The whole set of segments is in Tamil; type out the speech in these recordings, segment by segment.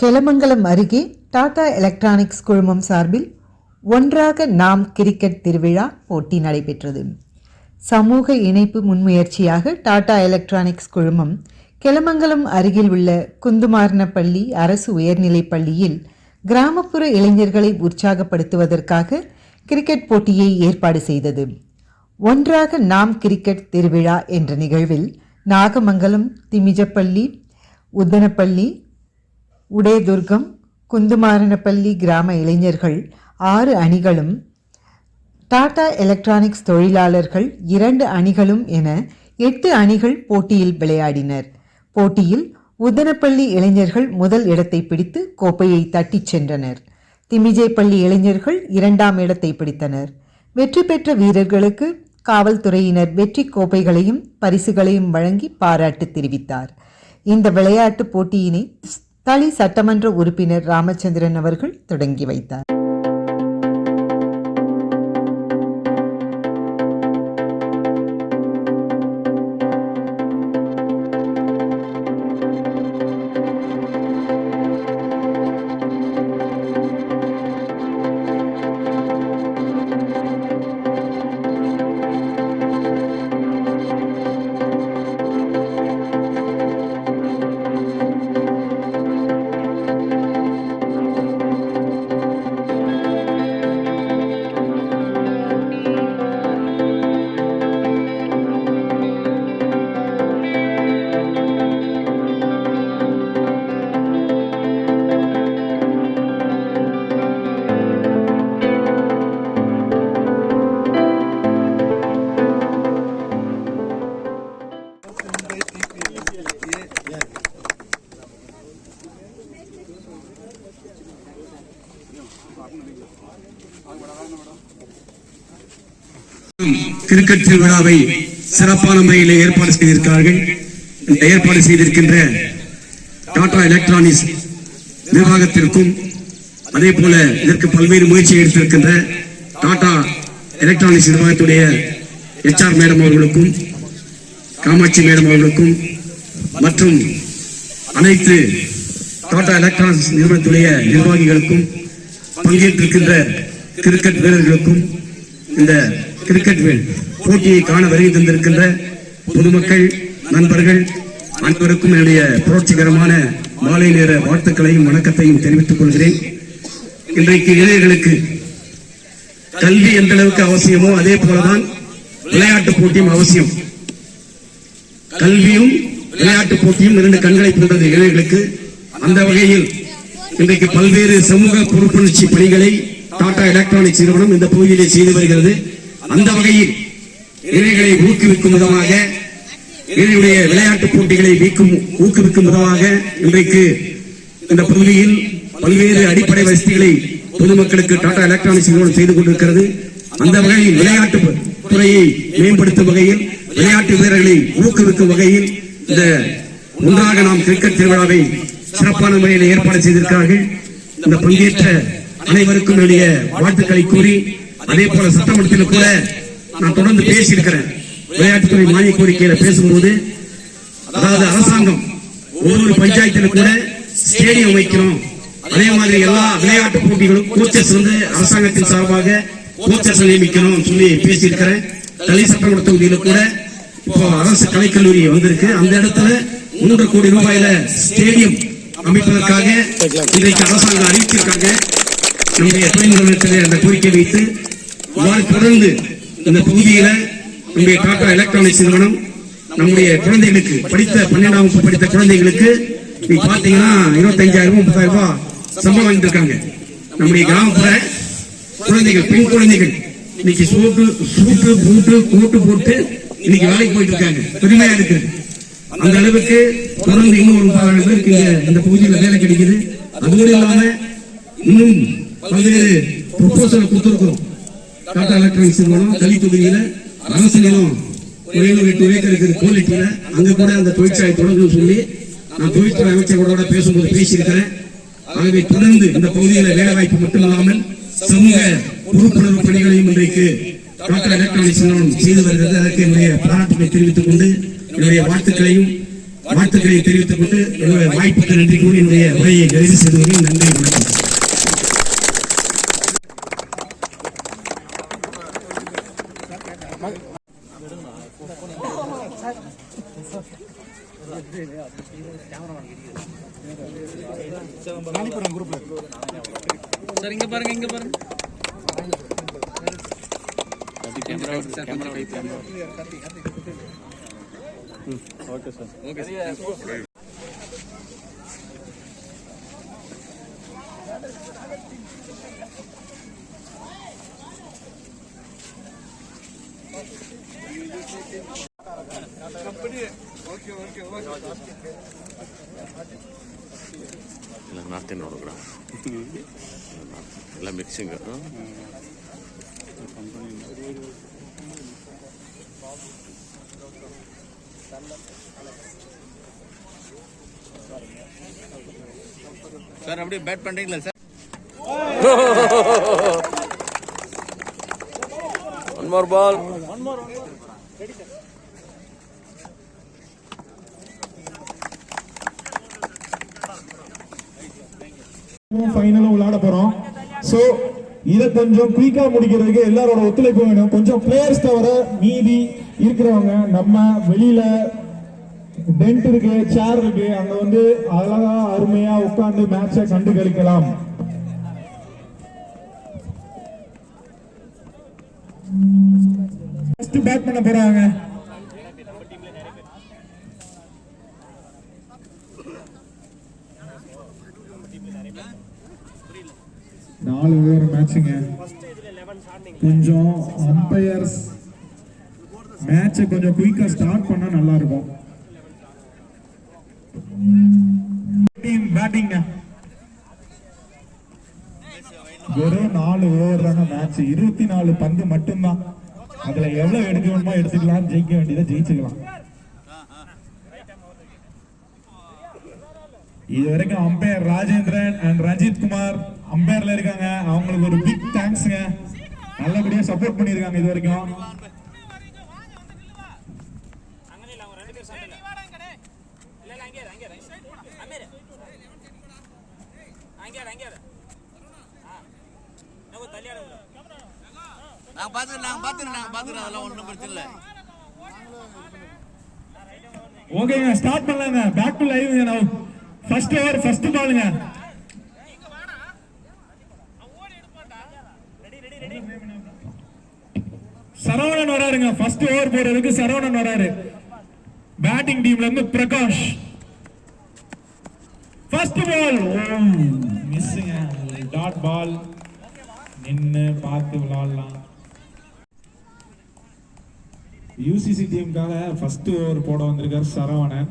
கெலமங்கலம் அருகே டாடா எலக்ட்ரானிக்ஸ் குழுமம் சார்பில் ஒன்றாக நாம் கிரிக்கெட் திருவிழா போட்டி நடைபெற்றது. சமூக இணைப்பு முன்முயற்சியாக டாடா எலக்ட்ரானிக்ஸ் குழுமம் கெலமங்கலம் அருகில் உள்ள குந்துமாரனப்பள்ளி அரசு உயர்நிலைப் பள்ளியில் கிராமப்புற இளைஞர்களை உற்சாகப்படுத்துவதற்காக கிரிக்கெட் போட்டியை ஏற்பாடு செய்தது. ஒன்றாக நாம் கிரிக்கெட் திருவிழா என்ற நிகழ்வில் நாகமங்கலம், திமிஜப்பள்ளி, உத்தனப்பள்ளி, உடையதுர்கம், குந்துமாரனப்பள்ளி கிராம இளைஞர்கள் 6 அணிகளும், டாடா எலக்ட்ரானிக்ஸ் தொழிலாளர்கள் 2 அணிகளும் என 8 அணிகள் போட்டியில் விளையாடினர். போட்டியில் உத்தனப்பள்ளி இளைஞர்கள் முதல் இடத்தை பிடித்து கோப்பையை தட்டிச் சென்றனர். திமிஜைப்பள்ளி இளைஞர்கள் 2ஆம் இடத்தை பிடித்தனர். வெற்றி பெற்ற வீரர்களுக்கு காவல்துறையினர் வெற்றி கோப்பைகளையும் பரிசுகளையும் வழங்கி பாராட்டு தெரிவித்தார். இந்த விளையாட்டு போட்டியினை தளி சட்டமன்ற உறுப்பினர் ராமச்சந்திரன் அவர்கள் தொடங்கி வைத்தார். கிரிக்கெட் திருவிழாவை சிறப்பான முறையில் ஏற்பாடு செய்திருக்கிறார்கள். ஏற்பாடு செய்திருக்கின்ற டாடா எலக்ட்ரானிக்ஸ் நிர்வாகத்திற்கும், அதே போல இதற்கு பல்வேறு முயற்சி எடுத்திருக்கின்ற டாடா எலக்ட்ரானிக்ஸ் நிர்வாகத்துடைய HR மேடம் அவர்களுக்கும், காமாட்சி மேடம் அவர்களுக்கும் மற்றும் அனைத்து டாடா எலக்ட்ரானிக்ஸ் நிறுவனத்துடைய நிர்வாகிகளுக்கும், பங்கேற்றிருக்கின்ற கிரிக்கெட் வீரர்களுக்கும், இந்த கிரிக்கெட் போட்டியை காண வருகை தந்திருக்கின்ற பொதுமக்கள், நண்பர்கள் அனைவருக்கும் என்னுடைய புரட்சிகரமான மாலை நேர வாழ்த்துக்களையும் வணக்கத்தையும் தெரிவித்துக் கொள்கிறேன். இன்றைக்கு இளைஞர்களுக்கு கல்வி எந்த அளவுக்கு அவசியமோ அதே போலதான் விளையாட்டு போட்டியும் அவசியம். கல்வியும் விளையாட்டு போட்டியும் 2 கண்களை போன்றது இளைஞர்களுக்கு. அந்த வகையில் இன்றைக்கு பல்வேறு சமூக பொறுப்புணர்ச்சி பணிகளை டாடா எலக்ட்ரானிக்ஸ் நிறுவனம் இந்த பகுதியிலே செய்து வருகிறது. அந்த வகையில் இளைஞர்களை ஊக்குவிக்கும் விதமாக, இளைஞருடைய விளையாட்டு போட்டிகளை ஊக்குவிக்கும் விதமாக இன்றைக்கு இந்த பகுதியில் பல்வேறு அடிப்படை வசதிகளை பொதுமக்களுக்கு டாடா எலக்ட்ரானிக்ஸ் நிறுவனம் செய்து கொண்டிருக்கிறது. அந்த வகையில் விளையாட்டு துறையை மேம்படுத்தும் வகையில், விளையாட்டு வீரர்களை ஊக்குவிக்கும் வகையில் இந்த ஒன்றாக நாம் கிரிக்கெட் திருவிழாவை சிறப்பான முறையில் ஏற்பாடு செய்திருக்கிறார்கள். இந்த பங்கேற்ற அனைவருக்கும் என்னுடைய வாழ்த்துக்களை கூறி, அதே போல சட்டமன்றத்தில் கூட நான் தொடர்ந்து பேசியிருக்கிறேன். விளையாட்டுத்துறை மானிய கோரிக்கையில பேசும்போது, அதாவது அரசாங்கம் ஒவ்வொரு பஞ்சாயத்தில் கூட ஸ்டேடியம் வைக்கிறோம், அதே மாதிரி எல்லா விளையாட்டு போட்டிகளும் கோச்சஸ் அரசாங்கத்தின் சார்பாக கோச்சஸ் நியமிக்கணும் சொல்லி பேசியிருக்கிறேன். தளி சட்டமன்ற தொகுதியில கூட இப்போ அரசு கலைக்கல்லூரி வந்திருக்கு. அந்த இடத்துல 3 கோடி ரூபாயில ஸ்டேடியம் அமைப்பதற்காக இன்றைக்கு அரசாங்கம் அறிவிச்சிருக்காங்க. நம்முடைய துணை நிறுவனத்தில் அந்த கோரிக்கை வைத்து தொடர்ந்து இந்த பகுதியில நம்முடைய டாடா எலக்ட்ரானிக்ஸ் நிறுவனம் நம்முடைய குழந்தைகளுக்கு படித்த 12ஆம் வகுப்பு படித்த குழந்தைகளுக்கு நீங்க பாத்தீங்கன்னா 25,000 30,000 ரூபாய் சம்பளம் வாங்கிட்டு இருக்காங்க. நம்முடைய கிராமப்புற குழந்தைகள், பெண் குழந்தைகள் இன்னைக்கு சூட்டு பூட்டு கோட்டு போட்டு இன்னைக்கு வேலைக்கு போயிட்டு இருக்காங்க. பெருமையா இருக்கு. அந்த அளவுக்கு தொடர்ந்து இன்னும் 30,000 பேருக்கு இந்த பகுதியில் வேலை கிடைக்குது. அதுவும் இல்லாம இன்னும் பல்வேறு ப்ரொபோசல் கொடுத்திருக்கிறோம். டாடா எலக்ட்ரானிக்ஸ் நிறுவனம் தளி தொகுதியில அரசு நிலம் 708 ஏக்கருக்கு குவாலிட்டியில அங்க கூட அந்த தொழிற்சாலை தொடங்கணும்னு சொல்லி நான் தொழில்துறை அமைச்சரோட பேசும்போது பேசியிருக்கிறேன். ஆகவே தொடர்ந்து இந்த பகுதியில் வேலை வாய்ப்பு மட்டுமல்லாமல் சமூக பொறுப்புணர்வு பணிகளையும் இன்றைக்கு டாடா எலக்ட்ரானிக்ஸ் நிறுவனம் செய்து வருகிறது. அதற்கு என்னுடைய பாராட்டுகளை தெரிவித்துக் கொண்டு என்னுடைய வாழ்த்துக்களையும் வாழ்த்துக்களை தெரிவித்துக் கொண்டு என்னுடைய வாய்ப்புக்கு நன்றி கூறி என்னுடைய உரையை நிறைவு செய்து நன்றி வணக்கம். சார் இங்க பாருங்க ஓகே சார் ஓகே ಇಲ್ಲ ನಾರ್ತ್ ಇಂಡಿಯನ್ ಹುಡುಗರ ಎಲ್ಲ ಮಿಕ್ಸಿಂಗ್ சார் அப்படியே பேட் பண்றீங்களா சார்? ஒன் மோர் பால். ஃபைனலும் விளையாட போறோம். சோ இத கொஞ்சம் குயிக்கா முடிக்கிறதுக்கு எல்லாரோட ஒத்துழைப்பு வேணும். கொஞ்சம் பிளேயர்ஸ் தவிர மீதி இருக்கிறவங்க நம்ம வெளியில பெஞ்ச் இருக்கு, சேர் இருக்கு, அங்க வந்து அழகா அருமையா உட்கார்ந்து மேட்சை கண்டு கழிக்கலாம். ஃபர்ஸ்ட் பேட் பண்ண போறாங்க. நாலு ஓவர் மேட்சுங்க. கொஞ்சம் அம்பையர்ஸ் மேட்சை கொஞ்சம் குயிக்கா ஸ்டார்ட் பண்ணா நல்லா இருக்கும். பேட்டிங் வெறும் 4 ஓவர் தாங்க மேட்ச். 24 பந்து மட்டும்தான். அதுல எவ்வளவு எடுக்க வேணுமோ எடுத்துக்கலாம், ஜெயிக்க வேண்டியதை ஜெயிச்சுக்கலாம். இது வரைக்கும் அம்பையர் ராஜேந்திரன் அண்ட் ரஞ்சித் குமார் அம்பையர்ல இருக்காங்க. அவங்களுக்கு ஒரு பிக் தேங்க்ஸ்ங்க. நல்லபடியா சப்போர்ட் பண்ணிருக்காங்க இது வரைக்கும். அதெல்லாம் ஒண்ணும் பிரச்சனை இல்லை. ஓகேங்க, ஸ்டார்ட் பண்ணலாங்க. Back to live now. First over first பாலுங்க. சரவணன் வராருங்க. ஃபர்ஸ்ட் ஓவர் போடுறதுக்கு சரவணன் வராரு. பேட்டிங் டீம்ல இருந்து பிரகாஷ். ஃபர்ஸ்ட் பால் மிஸ்ங்க. Dot ball. நின்னு பார்த்து விளையாடலாம். யூசிசி டீமுக்காக ஃபர்ஸ்ட் ஓவர் போட வந்திருக்கார் சரவணன்.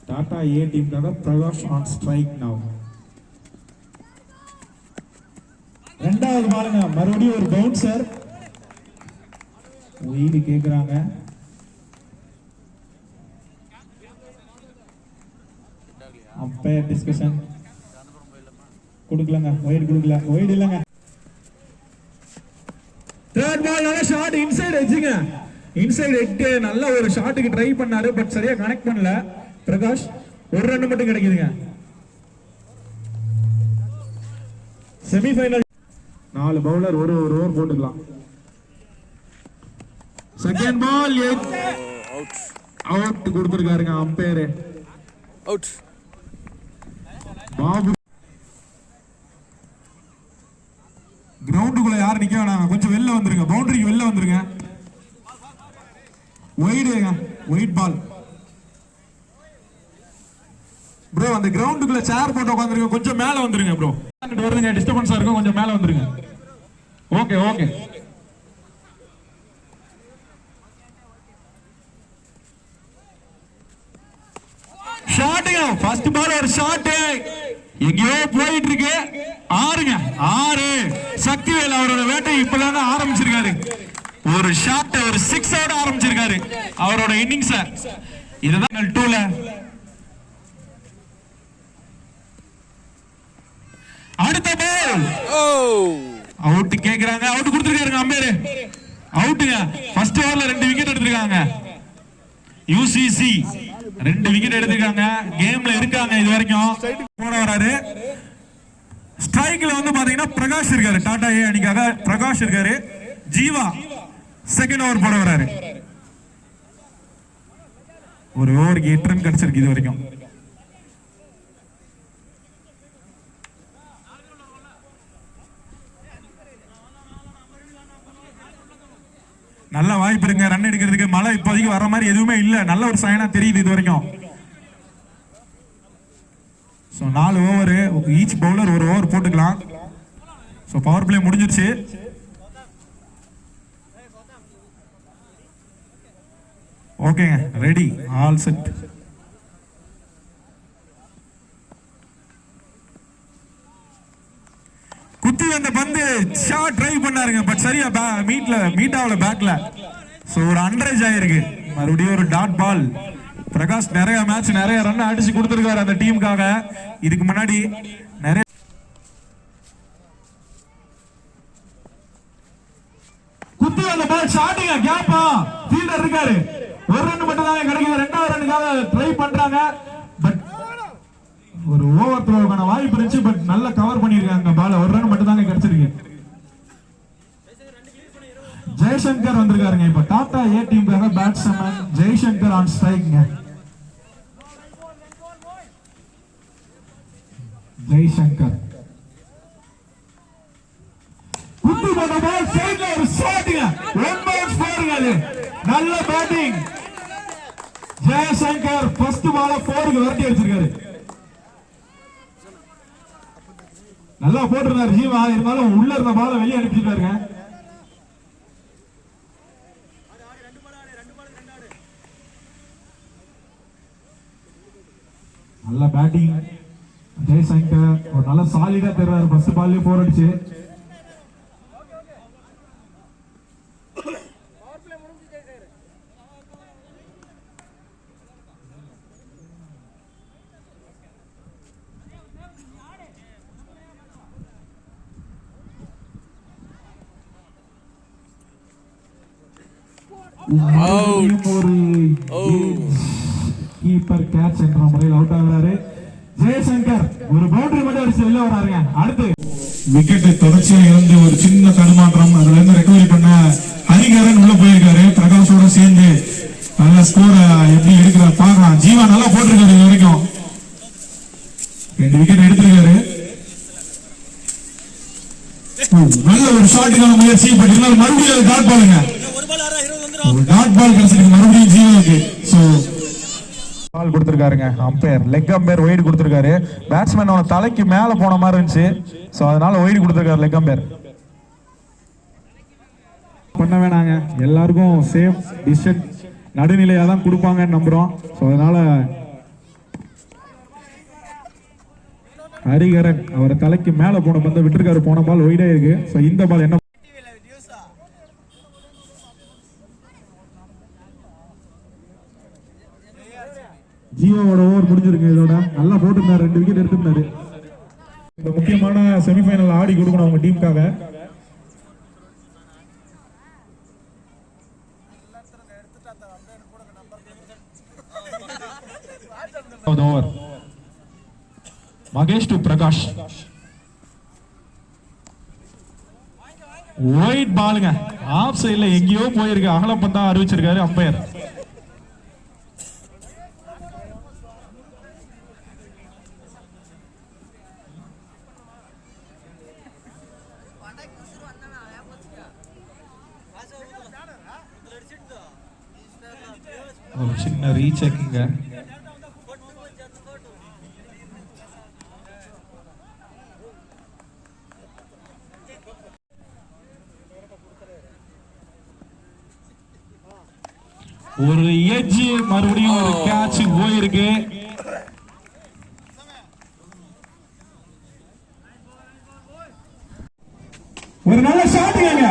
டாடா ஏ டீமுக்காக பிரகாஷ் ஆன் ஸ்ட்ரைக் நவ். ரெண்டாவது பாருங்க, மறுபடியும் ஒரு பவுன்சர். ஒயிட் கேக்குறாங்க. அம்பையர் டிஸ்கஷன் கொடுக்கலங்க. ஒயிட் கொடுக்கல. ஒயிட் இல்லங்க. தேர்ட் பால் நல்ல ஷாட் இன்சைட் எட்ஜுங்க. இன்சைட் எட் நல்ல ஒரு ஷாட்டுக்கு ட்ரை பண்ணாரு, பட் சரியா கனெக்ட் பண்ணல பிரகாஷ். ஒரு ரன் மட்டும் கிடைக்குதுங்க. செமிஃபைனல் 4 பவுலர் ஒரு ஓவர் போட்டுக்கலாம். செகண்ட் பால் அவுட் கொடுத்திருக்காருங்க அம்பையர். அவுட். பாபு கிரவுண்டுக்குள்ள யாரும் நிக்க வேணாங்க, கொஞ்சம் வெளில வந்துருங்க. பவுண்டரிக்கு வெளில வந்துருங்க. ஒயிடுங்க, ஒயிட் பால். ப்ரோ அந்த கிரவுண்டுக்குள்ள சேர் போட்டு உட்காந்துருங்க, கொஞ்சம் மேல வந்துருங்க ப்ரோ. வருதுங்க, டிஸ்டர்பன்ஸா இருக்கும், கொஞ்சம் மேல வந்துருங்க. Okay okay. ஷாட்டுங்க. ஃபர்ஸ்ட் பால் ஒரு ஷாட் எங்கேயோ போயிட்டு இருக்கு. 6ங்க 6. சக்திவேல் அவரோட வேட்டை இப்பதாங்க ஆரம்பிச்சிருக்காரு. ஒரு ஷாட் ஒரு 6 ஓட ஆரம்பிச்சிருக்காரு அவரோட இன்னிங்ஸ். இதுதான் 2ல. அடுத்த பால் அவுட் கேக்குறாங்க. அவுட் கொடுத்திருக்காருங்க அம்பையர். அவுட்டுங்க. ஃபர்ஸ்ட் ஓவர்ல 2 விக்கெட் எடுத்திருக்காங்க யூசிசி. 2 விக்கெட் எடுத்துருக்காங்க, கேம்ல இருக்காங்க இது வரைக்கும். போட வராரு. ஸ்ட்ரைக்ல வந்து பாத்தீங்கன்னா பிரகாஷ் இருக்காரு, டாடா ஏ அணிக்காக பிரகாஷ் இருக்காரு. ஜீவா செகண்ட் ஓவர் போட வராரு. ஒரு ஓவருக்கு 8 ரன் கிடைச்சிருக்கு இது வரைக்கும். நல்ல வாய்ப்பு இருங்க ரன் எடுக்கிறதுக்கு. மழை இப்போதைக்கு வர மாதிரி எதுவுமே இல்ல, நல்ல ஒரு சைனா தெரியுது இது வரைக்கும். 4 ஓவர், ஈச் பவுலர் ஒரு ஓவர் போட்டுக்கலாம். பவர் பிளே முடிஞ்சிருச்சு. ஓகேங்க, ரெடி, ஆல் செட். குத்தி வந்த பந்து ஷாட் ட்ரை பண்ணாருங்க, பட் சரியா மீட் ஆகல பேக்ல. ஒரு அண்டரேஜ் ஆயிருக்கு. மறுபடியும் ஒரு டாட் பால். பிரகாஷ் நிறைய மேட்ச் நிறைய ரன் அடிச்சு கொடுத்திருக்காரு அந்த டீமுக்காக. இதுக்கு முன்னாடி நிறைய குத்தி வந்த பால் ஷாட்டுங்க, கேப்பா ஃபீல்டர் இருக்காரு. ஒரு ரன் மட்டும் தான் கிடைக்குது. 2வது ரன்னுக்காக ட்ரை பண்றாங்க, பட் ஒரு ஓவர் த்ரோக்கான வாய்ப்பு இருந்துச்சு, பட் நல்லா கவர் பண்ணிருக்காங்க பால். ஒரு ரன் மட்டும் தாங்க கிடைச்சிருக்கு. ஜெய்சங்கர் வந்திருக்காருங்க. இப்ப Tata A டீமுக்காக batsman Jaishankar on ஸ்ட்ரைக்ங்க. Jaishankar குத்தி போட்ட பால் சைடுல ஒரு ஷாட்டுங்க. 1 பால் ஸ்கோருங்க. அது நல்ல பேட்டிங். ஜெய்சங்கர் ஃபர்ஸ்ட் பால 4க்கு விரட்டி அடிச்சிருக்காரு. நல்லா போட்டிருந்தாரு ஜீவா, இருந்தாலும் உள்ள இருந்த பால வெளியே அனுப்பிச்சிருக்காருங்க. நல்ல பேட்டிங் ஜெய்சங்கர். ஒரு நல்ல சாலிடா தெரிறாரு. ஃபர்ஸ்ட் பால்லே 4 அடிச்சு. கீப்பர் கேட்ச் என்ற முறையில் அவுட் ஆகிறாரு. ஜெயசங்கர் ஒரு பவுண்டரி மட்டும் அடிச்சு வெளில வராருங்க. அடுத்து விக்கெட்டை தொடர்ச்சியா இருந்து ஒரு சின்ன தடுமாற்றம், அதுல இருந்து ரெக்கவரி பண்ண ஹரிகரன் உள்ள போயிருக்காரு. பிரகாஷோட சேர்ந்து நல்ல ஸ்கோர் எப்படி எடுக்கிறார் பார்க்கலாம். ஜீவா நல்லா போட்டிருக்காரு இது வரைக்கும். 2 விக்கெட் எடுத்திருக்காரு. நல்ல ஒரு ஷாட்டுக்கான முயற்சி, பட் இருந்தாலும் மறுபடியும் டாட் பாலுங்க. ஒரு டாட் பால் கிடைச்சிருக்கு மறுபடியும் ஜீவாவுக்கு. பால் கொடுத்திருக்காருங்க அம்பையர். லெக் அம்பையர் வைடு கொடுத்திருக்காரு. பேட்ஸ்மேன் அவன தலைக்கு மேல போன மாதிரி இருந்துச்சு, சோ அதனால வைடு கொடுத்திருக்காரு லெக் அம்பையர். பண்ண வேணாங்க, எல்லாருக்கும் சேம் டிசிஷன் நடுநிலையா தான் கொடுப்பாங்கன்னு நம்புறோம். சோ அதனால ஹரிகரன் அவர் தலைக்கு மேல போன பந்தை விட்டுருக்காரு. போன பால் வைடா இருக்கு. சோ இந்த பால் என்ன ஜீவாவோட ஓவர் முடிஞ்சிருக்கு. இதோட நல்லா போட்டுருந்தாரு, 2 விக்கெட் எடுத்திருந்தாரு. இந்த முக்கியமான செமிஃபைனல் ஆடி கொடுக்கணும் அவங்க டீமுக்காக. Over Mahesh to Prakash. Wide பாலுங்க, ஆஃப் சைட்ல எங்கேயோ போயிருக்கு. அகலப்பந்தா அறிவிச்சிருக்காரு அம்பையர். ஒரு சின்ன ரீசெக்கிங்க. ஒரு எட்ஜ், மறுபடியும் ஒரு கேட்ச் போயிருக்கு. ஒரு நல்ல ஷாட்டுங்க.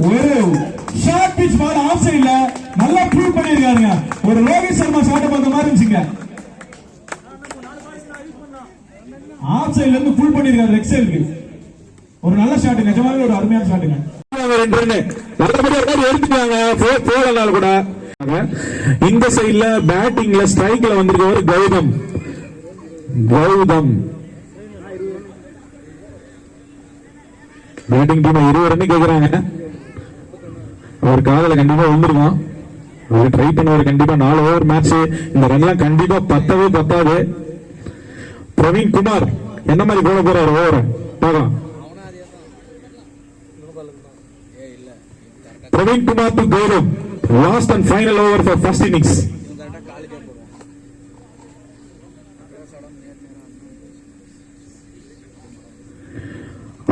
ஒரு ஷார்ட் பிட்ச் பால் ஆஃப் சைடுல நல்லா ப்ரூவ் பண்ணிருக்காருங்க. ஒரு ரோஹித் சர்மா ஷாட் பார்த்த மாதிரி இருந்துச்சுங்க. ஆஃப் சைடுல இருந்து புல் பண்ணிருக்காரு லெக் சைடுக்கு. ஒரு நல்ல ஷாட், நிஜமாவே ஒரு அருமையான ஷாட்டுங்க. நல்லபடியா எடுத்துட்டாங்க போலனால கூட இந்த சைடுல பேட்டிங்ல ஸ்ட்ரைக்ல வந்திருக்கவர் கௌதம். பேட்டிங் டீம் 20 ரன் கேக்குறாங்க. அவர் காதல கண்டிப்பா வந்துருவான். அவர் ட்ரை பண்ணுவார் கண்டிப்பா. 4 ஓவர் மேட்ச். இந்த ரன்லாம் கண்டிப்பா பத்தாது. பிரவீன் குமார் என்ன மாதிரி போட போறாரு ஓவர் பார்க்கலாம். Praveen Kumar to Gaurav. Last and final over for first innings.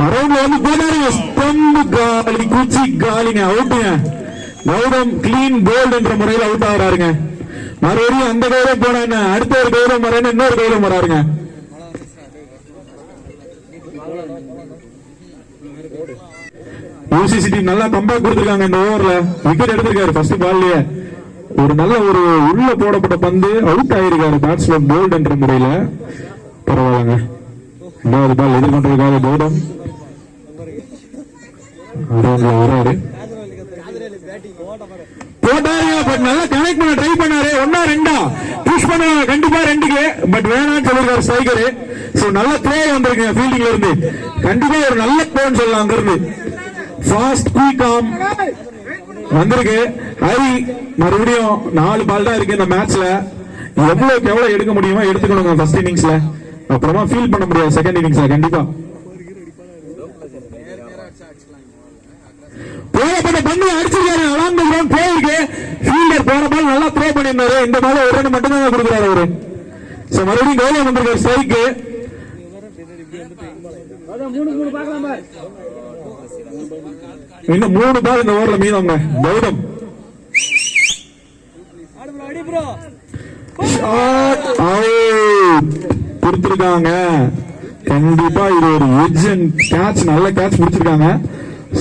அரௌண்ட்ல வந்து போனாருங்க. ஸ்டம்ப் காலி, குச்சி காலிங்க, அவுட்டுங்க. கௌதம் கிளீன் போல்ட் என்ற முறையில் அவுட் ஆகிறாருங்க. மறுபடியும் அந்த கௌரவம் போன அடுத்த ஒரு கௌரவம் வரான்னு இன்னொரு கௌரவம் வராருங்க. யூசிசி டீம் நல்லா கம்பேக் கொடுத்திருக்காங்க. இந்த ஓவர்ல விக்கெட் எடுத்திருக்காரு ஃபர்ஸ்ட் பால்லயே. ஒரு நல்ல ஒரு உள்ள போடப்பட்ட பந்து அவுட் ஆயிருக்காரு பேட்ஸ்மேன் போல்ட் என்ற முறையில. பரவாயில்லைங்க. 2வது பால் எதிர்கொண்டிருக்காரு கௌதம். வராரு போட்டாரு. பட் நல்லா கனெக்ட் பண்ண ட்ரை பண்ணாரு. 1-2 புஷ் பண்ணாங்க கண்டிப்பா 2க்கு. பட் வேணாம்னு சொல்லிருக்காரு ஸ்ட்ரைக்கர். சோ நல்ல ப்ளே வந்திருக்கு ஃபீல்டிங்ல இருந்து. கண்டிப்பா ஒரு நல்ல ப்ளேன்னு சொல்லலாம். அங்க இருந்து ஃபாஸ்ட் குயிக்காம் வந்திருக்கு. ஹரி மறுபடியும் 4 பால் தான் இருக்கு இந்த மேட்ச்ல. எவ்வளவுக்கு எவ்வளவு எடுக்க முடியுமோ எடுத்துக்கணுங்க ஃபர்ஸ்ட் இன்னிங்ஸ்ல. அப்புறமா ஃபீல் பண்ண முடியாது செகண்ட் இன்னிங்ஸ்ல. கண்டிப்பா போடப்பட்ட பந்து அடிச்சிருக்காரு. அலாங் தி கிரவுண்ட் போயிருக்கு. ஃபீல்டர் போன பால் நல்லா த்ரோ பண்ணிருந்தாரு. இந்த பால் ஒரு ரன் மட்டும் தான் கொடுக்குறாரு அவரு. சோ மறுபடியும் கௌதம் வந்திருக்காரு ஸ்ட்ரைக்கு. இன்னும் 3 பால் இந்த ஓவர்ல மீதம். கௌதம் கொடுத்திருக்காங்க. கண்டிப்பா இது ஒரு எஜ்ஜன் கேட்ச். நல்ல கேட்ச் முடிச்சிருக்காங்க.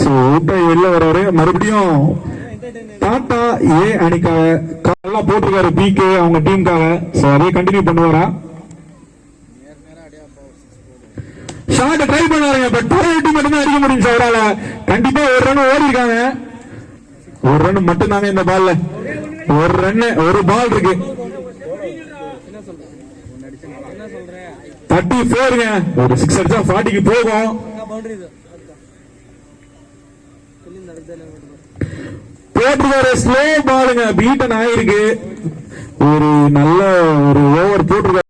சோ அவுட் ஆகி வெளில வராரு. மறுபடியும் டாடா ஏ அணிக்காக நல்லா போட்டிருக்காரு பிகே அவங்க டீமுக்காக. சோ அதே கண்டினியூ பண்ணுவாரா? ஷாட் ட்ரை பண்ணாருங்க. பட் 2 மட்டும் தான் அடிக்க முடியும் அவரால. கண்டிப்பா ஒரு ரன் ஓடி இருக்காங்க. ஒரு ரன் மட்டும் தாங்க இந்த பால்ல. ஒரு ரன் ஒரு பால் இருக்கு. 34ங்க. ஒரு 6 அடிச்சா 40க்கு போகும். போட்டுருக்காரு ஸ்லோ பாலுங்க. பீட்டன் ஆயிருக்கு. ஒரு நல்ல ஒரு ஓவர் போட்டிருக்காரு.